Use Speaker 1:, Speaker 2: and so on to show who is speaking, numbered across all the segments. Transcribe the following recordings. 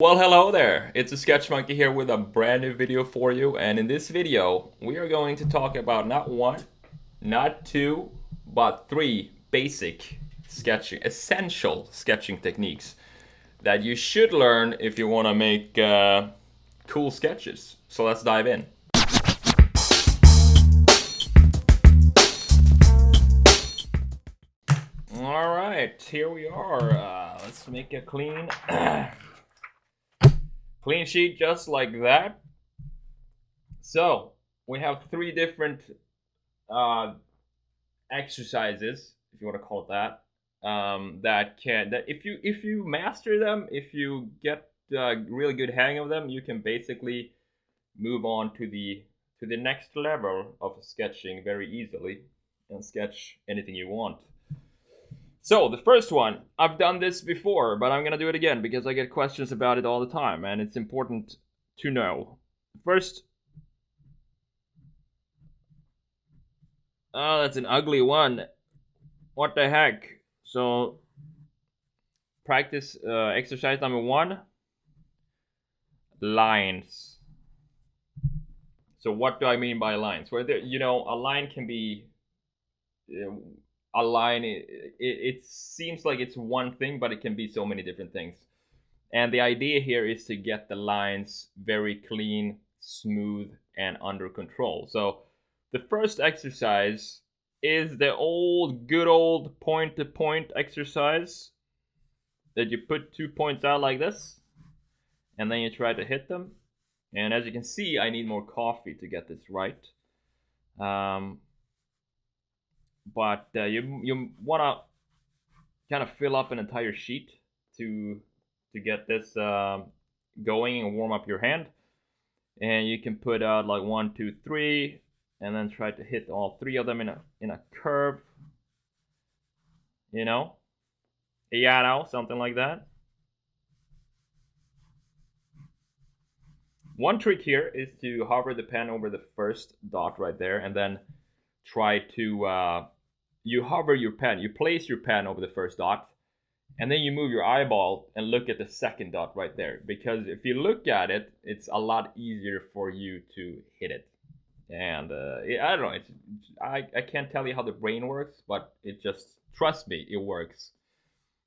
Speaker 1: Well, hello there. It's TheSketchMonkey here with a brand new video for you. And in this video, we are going to talk about not one, not two, but three basic sketching, essential sketching techniques that you should learn if you want to make cool sketches. So let's dive in. All right, here we are. Let's make a clean clean sheet just like that. So we have three different uh, exercises, if you want to call it that, that if you master them, if you get a really good hang of them, you can basically move on to the next level of sketching very easily and sketch anything you want. So the first one, I've done this before, but I'm gonna do it again because I get questions about it all the time, and it's important to know. First, oh, that's an ugly one. What the heck? So, practice exercise number one, lines. So, what do I mean by lines? Where there, a line can be a line. It seems like it's one thing, but it can be so many different things. And the idea here is to get the lines very clean, smooth, and under control. So, the first exercise is the good old point to point exercise that you put 2 points out like this and then you try to hit them. And as you can see, I need more coffee to get this right. But you want to kind of fill up an entire sheet to get this going and warm up your hand. And you can put out like 1, 2, 3, and then try to hit all three of them in a curve. Something like that. One trick here is to hover the pen over the first dot right there, and then try to you hover your pen, you place your pen over the first dot, and then you move your eyeball and look at the second dot right there. Because if you look at it, it's a lot easier for you to hit it. And I don't know, I can't tell you how the brain works, but it just, trust me, it works.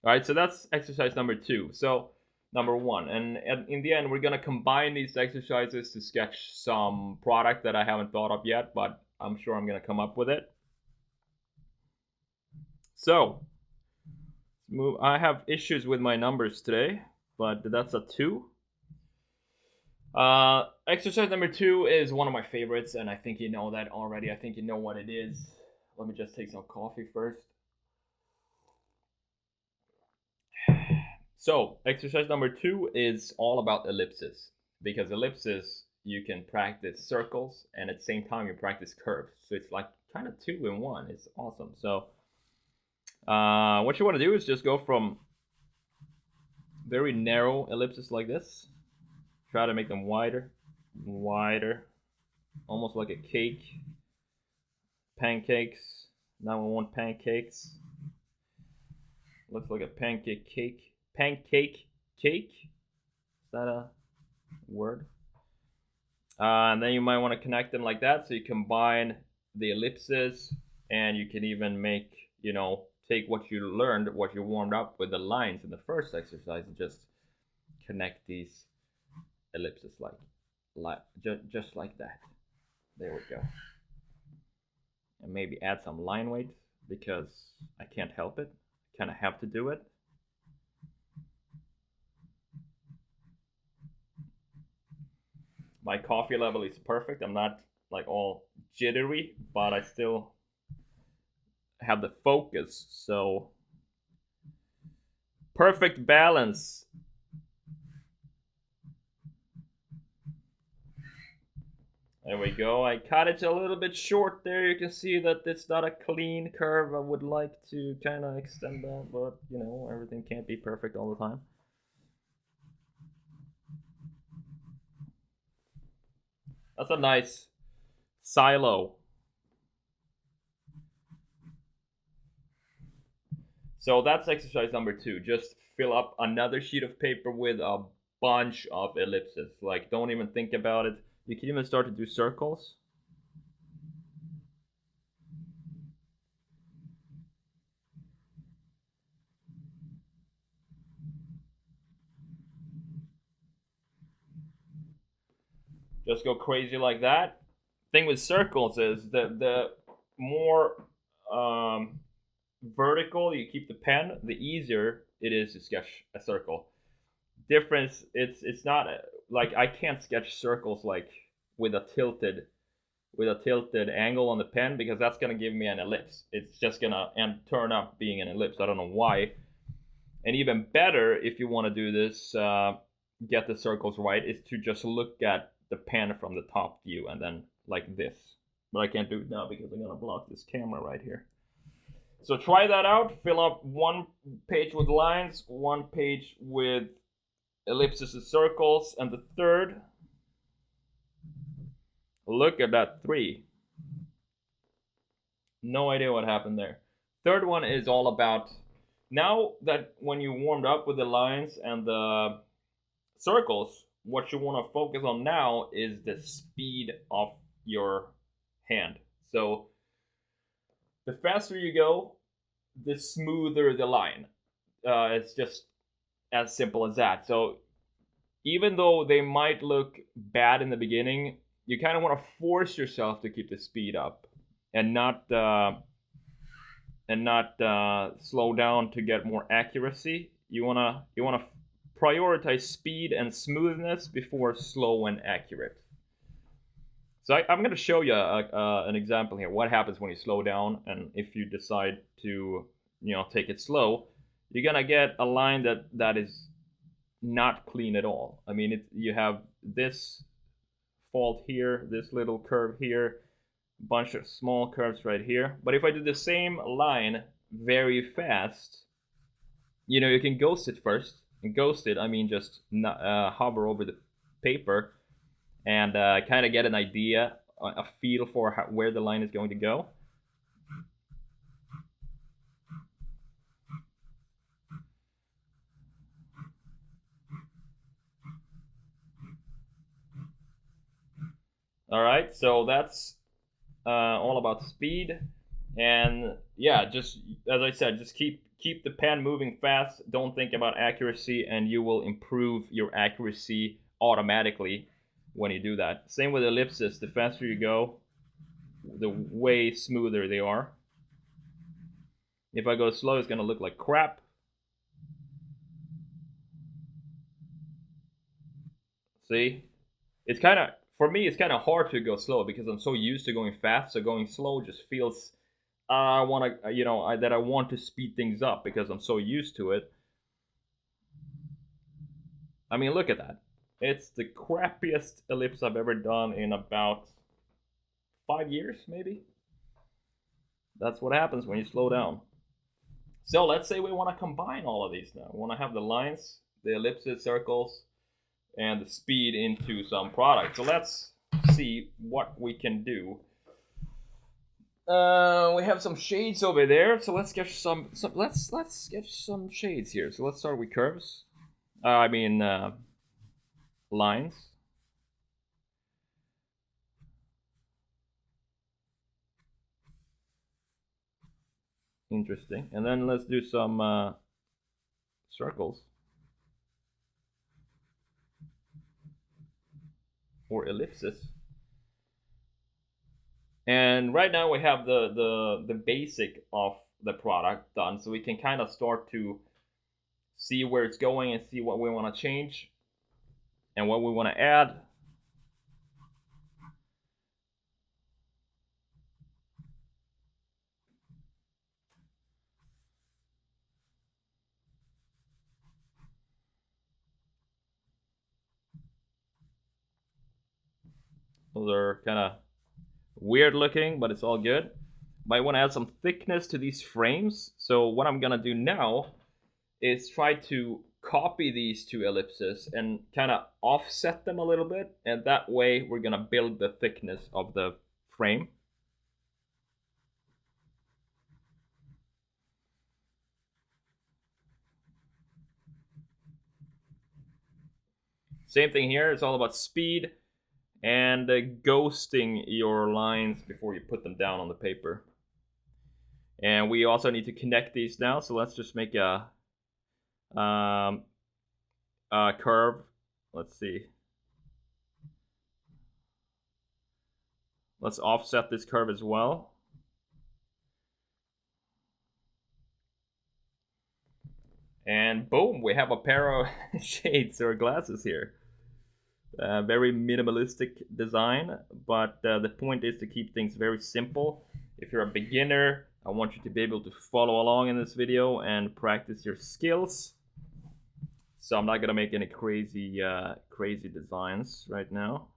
Speaker 1: All right, so that's exercise number 2. So number 1, and in the end, we're gonna combine these exercises to sketch some product that I haven't thought of yet, but I'm sure I'm gonna come up with it. So I have issues with my numbers today, but that's a 2. Exercise number 2 is one of my favorites, and I think you know that already. I think you know what it is. Let me just take some coffee first. So, exercise number 2 is all about ellipses, because ellipses, you can practice circles, and at the same time you practice curves. So it's like kind of 2 in 1. It's awesome. So what you want to do is just go from very narrow ellipses like this, try to make them wider, almost like a cake. Pancakes. Now we want pancakes. Looks like a pancake cake. Pancake cake? Is that a word? And then you might want to connect them like that. So you combine the ellipses, and you can even make, take what you learned, what you warmed up with the lines in the first exercise, and just connect these ellipses just like that. There we go. And maybe add some line weight because I can't help it. I kind of have to do it. My coffee level is perfect. I'm not like all jittery, but I still have the focus. So perfect balance. There we go. I cut it a little bit short there. You can see that it's not a clean curve. I would like to kind of extend that, but everything can't be perfect all the time. That's a nice silo. So that's exercise number 2. Just fill up another sheet of paper with a bunch of ellipses. Like, don't even think about it. You can even start to do circles. Just go crazy like that. Thing with circles is that the more vertical you keep the pen, the easier it is to sketch a circle. Difference, it's not like I can't sketch circles like with a tilted angle on the pen, because that's gonna give me an ellipse. It's just gonna turn up being an ellipse. I don't know why. And even better, if you want to do this, get the circles right, is to just look at the pen from the top view and then like this. But I can't do it now because I'm gonna block this camera right here. So try that out. Fill up one page with lines, one page with ellipses and circles, and the third, look at that 3. No idea what happened there. Third one is all about, now that when you warmed up with the lines and the circles, what you want to focus on now is the speed of your hand. So the faster you go, the smoother the line. It's just as simple as that. So even though they might look bad in the beginning, you kind of want to force yourself to keep the speed up and not slow down to get more accuracy. You wanna prioritize speed and smoothness before slow and accurate. So I'm going to show you an example here. What happens when you slow down, and if you decide to take it slow, you're going to get a line that is not clean at all. I mean, you have this fault here, this little curve here, bunch of small curves right here. But if I do the same line very fast, you can ghost it first. And ghost it, I mean just hover over the paper and kind of get an idea, a feel for where the line is going to go. All right, so that's all about speed. And yeah, just as I said, just keep the pen moving fast. Don't think about accuracy, and you will improve your accuracy automatically when you do that. Same with ellipses. The faster you go, the way smoother they are. If I go slow, it's gonna look like crap. See, it's kind of, for me, it's kind of hard to go slow because I'm so used to going fast. So going slow just feels I want to, that I want to speed things up because I'm so used to it. I mean, look at that. It's the crappiest ellipse I've ever done in about 5 years, maybe. That's what happens when you slow down. So let's say we want to combine all of these now. We want to have the lines, the ellipses, circles, and the speed into some product. So let's see what we can do. We have some shades over there, so let's sketch some let's sketch some shades here. So let's start with curves. Lines. Interesting. And then let's do some circles or ellipses. And right now we have the basic of the product done, so we can kind of start to see where it's going and see what we want to change and what we want to add. Those are kind of weird looking, but it's all good. Might want to add some thickness to these frames. So what I'm gonna do now is try to copy these two ellipses and kind of offset them a little bit, and that way we're gonna build the thickness of the frame. Same thing here. It's all about speed and ghosting your lines before you put them down on the paper. And we also need to connect these now. So let's just make a curve. Let's see. Let's offset this curve as well. And boom, we have a pair of shades or glasses here. Very minimalistic design, but the point is to keep things very simple. If you're a beginner, I want you to be able to follow along in this video and practice your skills. So I'm not gonna make any crazy designs right now.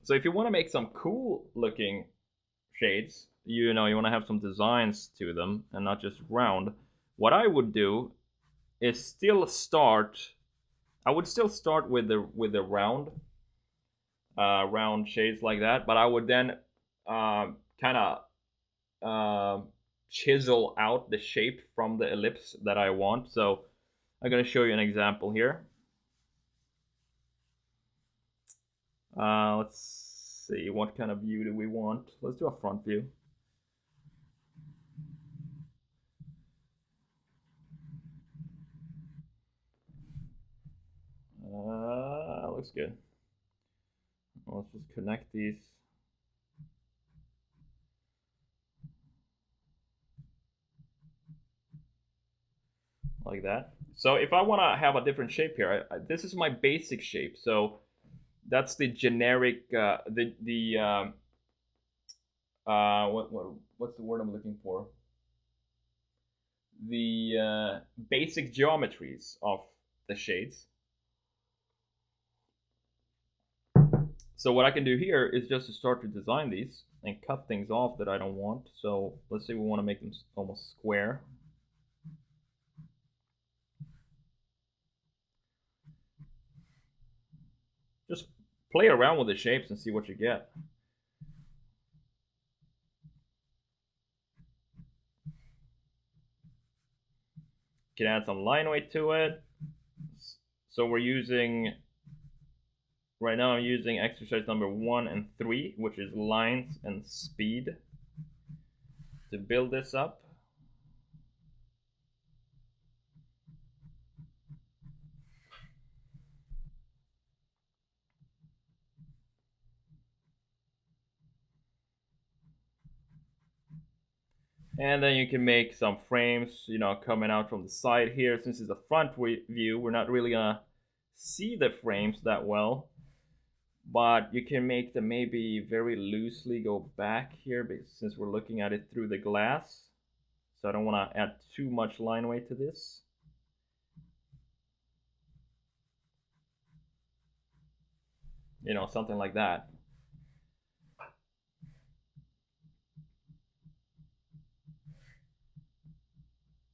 Speaker 1: So if you want to make some cool looking shades, you want to have some designs to them and not just round. What I would do is still start. I would still start with the round shades like that, but I would then kind of chisel out the shape from the ellipse that I want. So I'm going to show you an example here. Let's see, what kind of view do we want? Let's do a front view. Looks good. Let's just connect these. Like that. So if I want to have a different shape here, this is my basic shape. So that's the generic, what's the word I'm looking for? The basic geometries of the shades. So what I can do here is just to start to design these and cut things off that I don't want. So let's say we want to make them almost square. Just play around with the shapes and see what you get. You can add some line weight to it. So we're using, right now I'm using exercise number 1 and 3, which is lines and speed, to build this up. And then you can make some frames, coming out from the side here. Since it's a front view, we're not really gonna see the frames that well. But you can make them maybe very loosely go back here, since we're looking at it through the glass. So I don't want to add too much line weight to this. Something like that.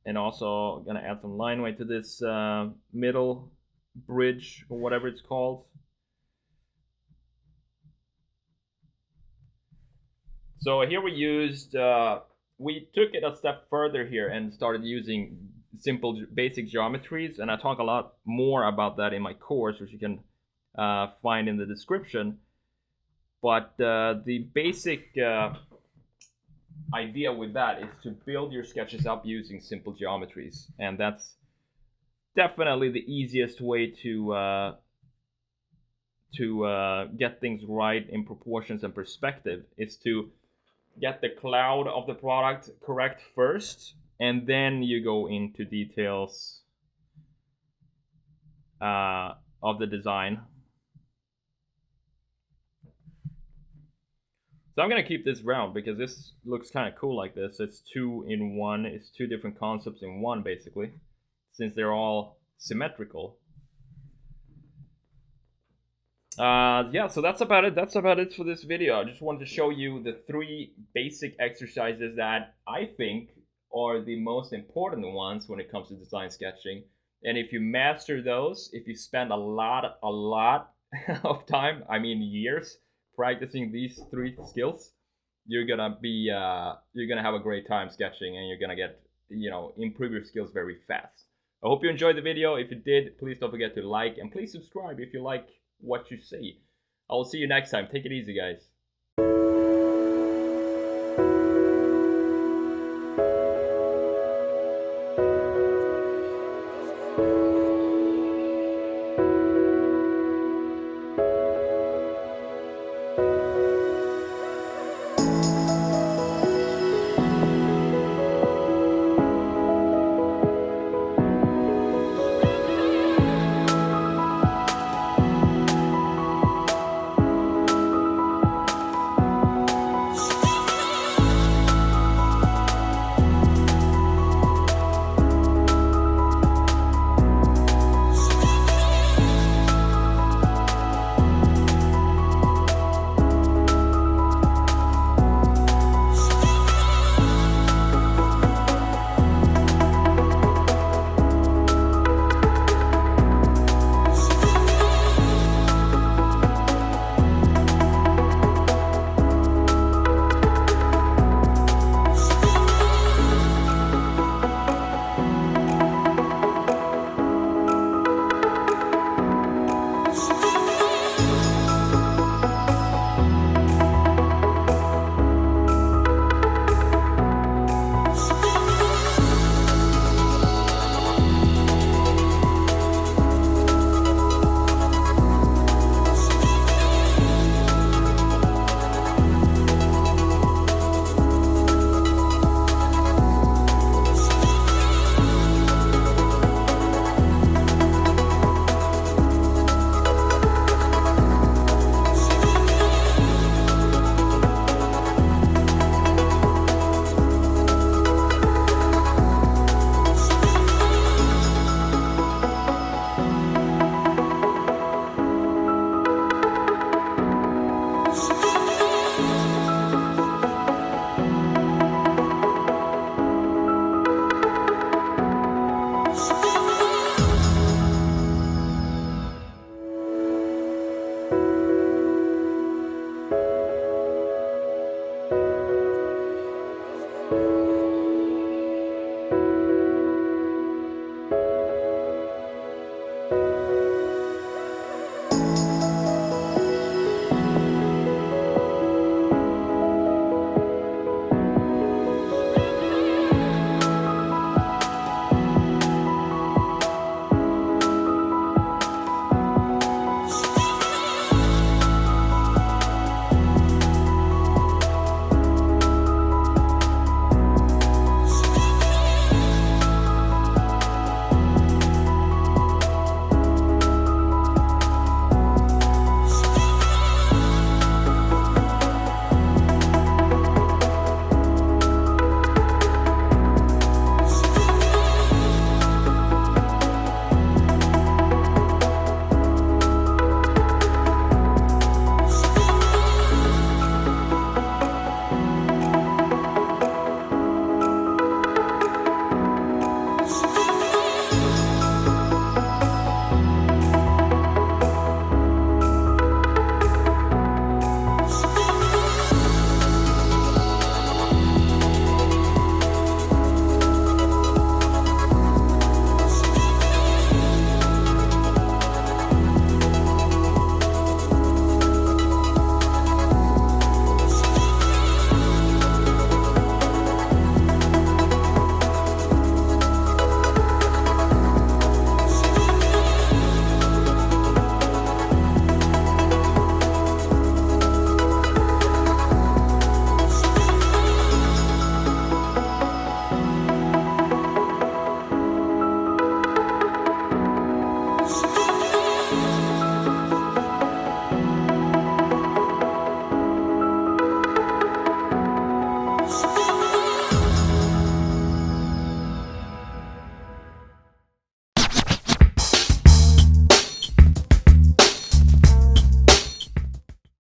Speaker 1: And also gonna add some line weight to this middle bridge or whatever it's called. So here we used, we took it a step further here and started using simple basic geometries, and I talk a lot more about that in my course, which you can find in the description. But the basic idea with that is to build your sketches up using simple geometries, and that's definitely the easiest way to get things right in proportions and perspective, is to get the cloud of the product correct first, and then you go into details of the design. So I'm gonna keep this round because this looks kind of cool like this. It's 2 in 1. It's 2 different concepts in one, basically, since they're all symmetrical. Yeah, so that's about it. That's about it for this video. I just wanted to show you the 3 basic exercises that I think are the most important ones when it comes to design sketching. And if you master those, if you spend a lot of time, I mean years, practicing these 3 skills, you're gonna have a great time sketching, and you're gonna get, improve your skills very fast. I hope you enjoyed the video. If you did, please don't forget to like, and please subscribe if you like what you see. I will see you next time. Take it easy, guys.